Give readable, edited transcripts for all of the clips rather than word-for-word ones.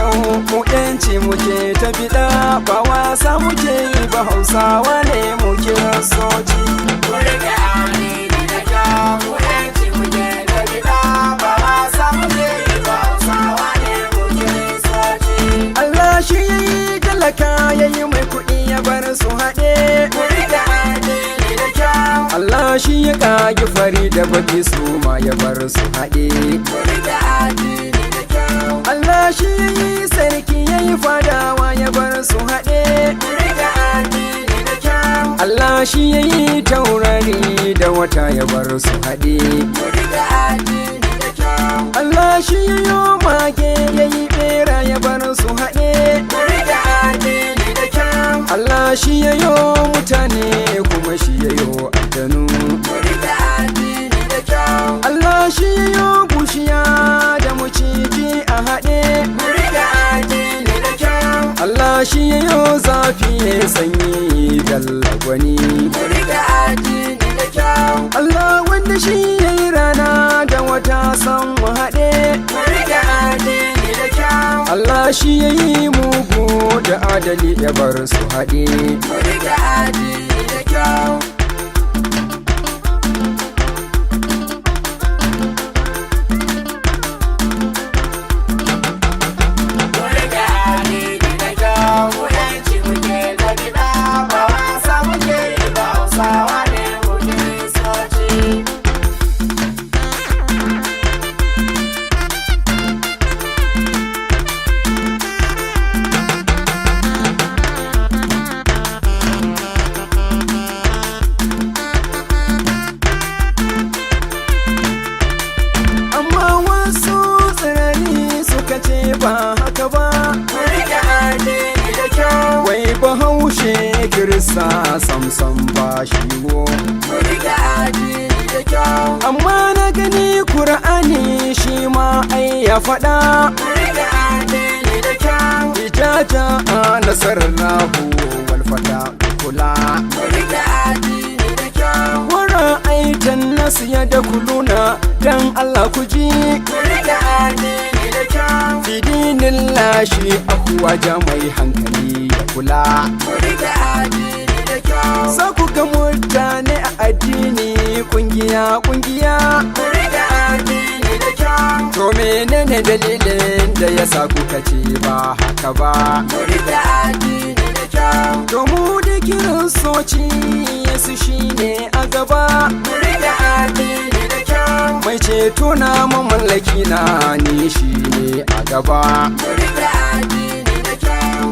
kyau mu yanci muke ta bida ba wasa muke yi ba Hausawa ne mu Kiristoci. Mu rike addini da kyau mu yanci muke ta bida ba wasa muke yi ba Hausawa ne mu Kiristoci. Allah shi yayi talaka yayi mai kuɗi ya bar su haɗe. Mu rike addini da kyau. Allah shi ya kage fari da baki su ma ya bar su haɗe. Mu rike addini da kyau. Allah shi yayi sarki yayi fadawa ya bar su haɗe. Mu rike addini da kyau. Allah shi yayi taurari da wata ya bar su haɗe. Mu rike addini da kyau. Allah shi yayo mage yayi bera ya bar su haɗe. Mu rike addini da kyau. Allah shi yayo mutane kuma shi yayo aljanu. Mu rike addini da kyau. Allah shi yayo bushiya da muciji a haɗe. Mu rike addini da kyau. Allah shi yayo zafi ya sanyi da lagwani. Mu rike addini da kyau. Allah wanda shi yayi rana da wata san mu haɗe. Mu rike addini da kyau. Allah shi yayi mugu da adali ya bar su haɗe. Mu rike addini da kyau. Mu rike addini da kyau. Mu yanci muke ta bida ba wasa muke yi ba Hausawa ne mu Kiristoci. Amma wasu tsirari suka ce ba haka ba. Mu rike addini da kyau. Wai bahaushe kirista samsam ba shi wo. Mu rike addini da kyau. Amma na gani Kur'ani shi ma ai ya faɗa. Mu rike addini da kyau. Ijaja a nasarar lahu walfata kula. Mu rike addini da kyau. Wara aitan nasu ya da kuluna dan Allah ku ji. Mu rike addini da kyau. Fidinin lashi akuwa mai hankali ya kula. Mu rike addini da kyau. Za ku ga mutane a addini kungiya. Mu rike addini da kyau. To menene dalilin da ya sa kuka ce ba haka ba? Mu rike addini da kyau. To mu da Kiristoci Yesu shine a gaba. Mu rike addini da kyau. Mai ceto na mamallaki na ni shine a gaba. Mu rike addini da kyau.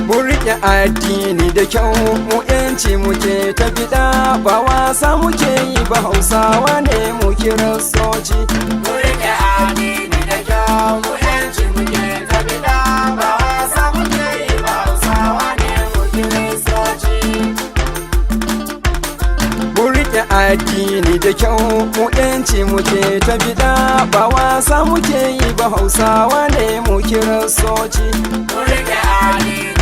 Mu riƙe addini da kyau mu yanci muke ta bida ba wasa muke yi ba Hausawa ne mu Kiristoci. Mu rike addini da kyau. Mu yanci muke ta bida ba wasa muke yi ba Hausawa ne mu Kiristoci. Mu riƙe addini da kyau mu yanci muke ta bida ba wasa muke yi ba Hausawa ne mu Kiristoci. Mu rike addini